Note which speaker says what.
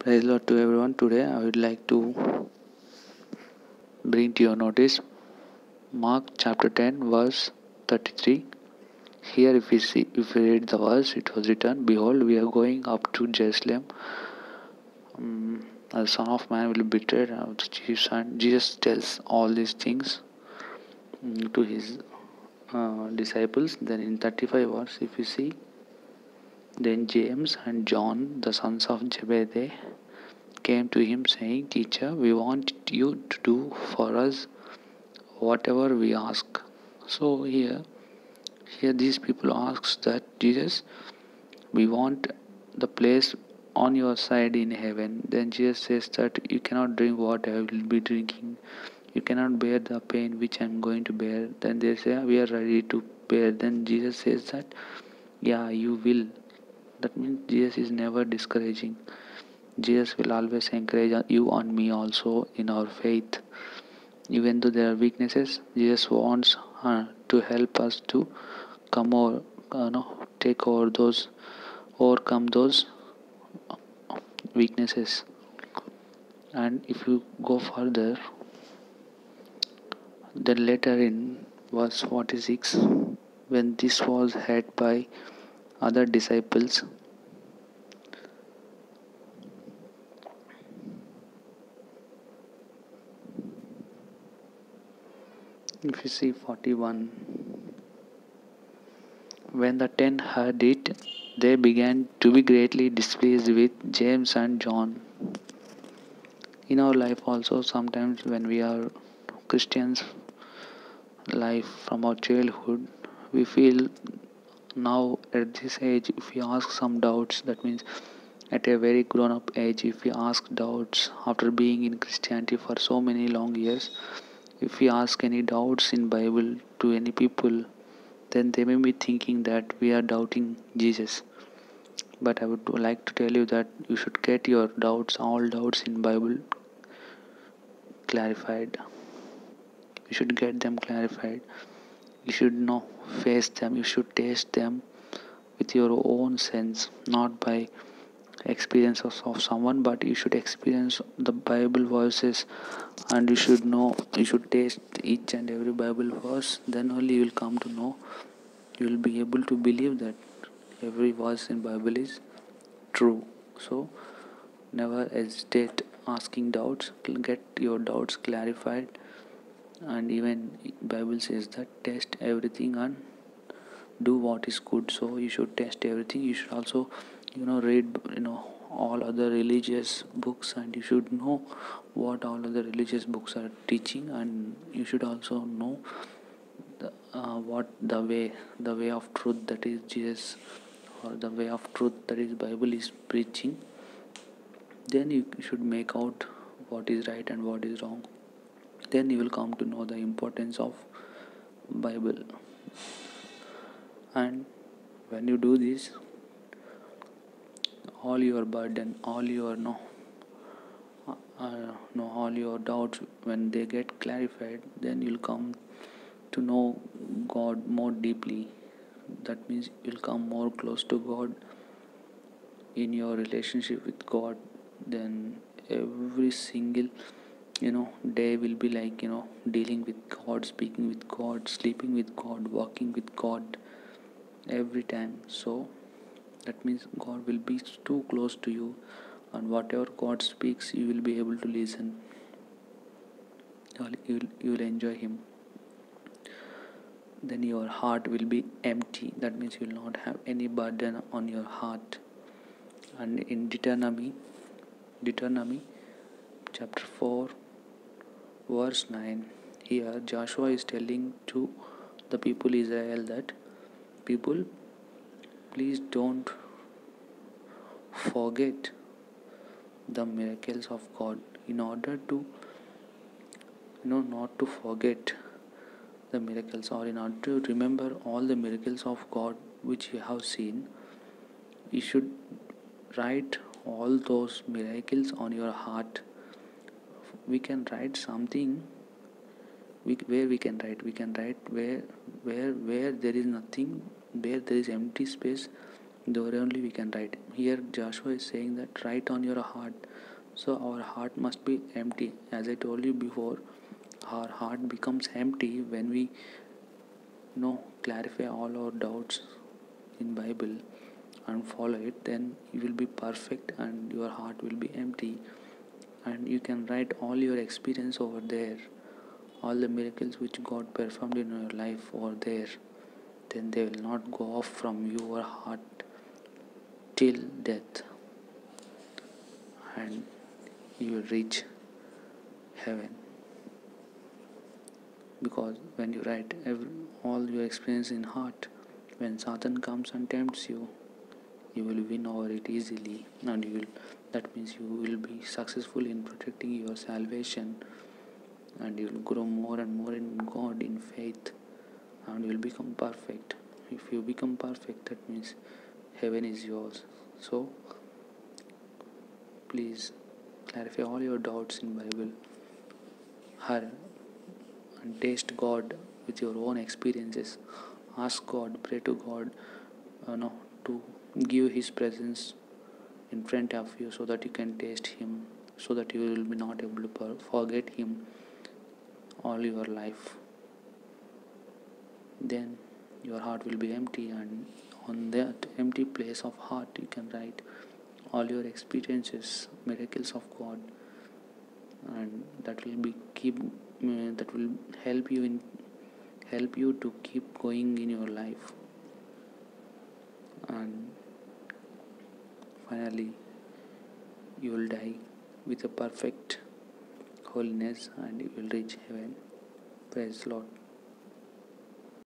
Speaker 1: Praise Lord to everyone. Today I would like to bring to your notice Mark chapter 10 verse 33. Here if we read the verse, it was written, "Behold, we are going up to Jerusalem. The Son of Man will be betrayed of the chief son." Jesus tells all these things to his disciples. Then in 35 verse, if you see, then James and John, the sons of Zebedee, came to him saying, "Teacher, we want you to do for us whatever we ask." So here these people asks that, Jesus, we want the place on your side in heaven. Then Jesus says that you cannot drink what I will be drinking. You cannot bear the pain which I am going to bear. Then they say, we are ready to bear. Then Jesus says that, yeah, you will. That means Jesus is never discouraging. Jesus will always encourage you and me also in our faith. Even though there are weaknesses, Jesus wants to help us to come over, take over those, overcome those weaknesses. And if you go further, then later in verse 46, when this was heard by other disciples, if you see 41, when the 10 heard it, they began to be greatly displeased with James and John. In our life also, sometimes when we are Christians, life from our childhood, we feel now at this age, if we ask some doubts, that means at a very grown up age, if we ask doubts after being in Christianity for so many long years, if we ask any doubts in Bible to any people, then they may be thinking that we are doubting Jesus. But I would like to tell you that you should get your doubts, all doubts in Bible, clarified. You should get them clarified. You should face them. You should taste them with your own sense, not by experiences of someone, but you should experience the Bible verses, and you should taste each and every Bible verse. Then only you will come to know. You will be able to believe that every verse in Bible is true. So never hesitate asking doubts. Get your doubts clarified. And even Bible says that test everything and do what is good. So you should test everything. You should also read all other religious books, and you should know what all other religious books are teaching, and you should also know what the way of truth, that is Jesus, or the way of truth, that is Bible, is preaching. Then you should make out what is right and what is wrong. Then you will come to know the importance of Bible. And when you do this, all your burden, all your all your doubts, when they get clarified, then you'll come to know God more deeply. That means you'll come more close to God in your relationship with God. Then every single day will be like dealing with God, speaking with God, sleeping with God, walking with God every time. So that means God will be too close to you, and whatever God speaks, you will be able to listen. You will enjoy Him. Then your heart will be empty. That means you will not have any burden on your heart. And in Deuteronomy chapter 4 verse 9, here Joshua is telling to the people Israel that, people, please don't forget the miracles of God. In order to not to forget the miracles, or in order to remember all the miracles of God which you have seen, you should write all those miracles on your heart. We can write something where we can write where there is nothing, where there is empty space, there only we can write. Here Joshua is saying that write on your heart. So our heart must be empty. As I told you before, our heart becomes empty when we clarify all our doubts in Bible and follow it. Then you will be perfect and your heart will be empty, and you can write all your experience over there, all the miracles which God performed in your life over there. Then they will not go off from your heart till death, and you will reach heaven. Because when you write all your experience in heart, when Satan comes and tempts you, you will win over it easily, and that means you will be successful in protecting your salvation, and you will grow more and more in God in faith, and you will become perfect. If you become perfect, that means heaven is yours. So please clarify all your doubts in Bible. Hurry and taste God with your own experiences. Ask God, pray to God, to give His presence in front of you, so that you can taste Him, so that you will be not able to forget Him all your life. Then your heart will be empty, and on that empty place of heart you can write all your experiences, miracles of God, and that will help you to keep going in your life. And finally you will die with a perfect holiness, and you will reach heaven. Praise the Lord.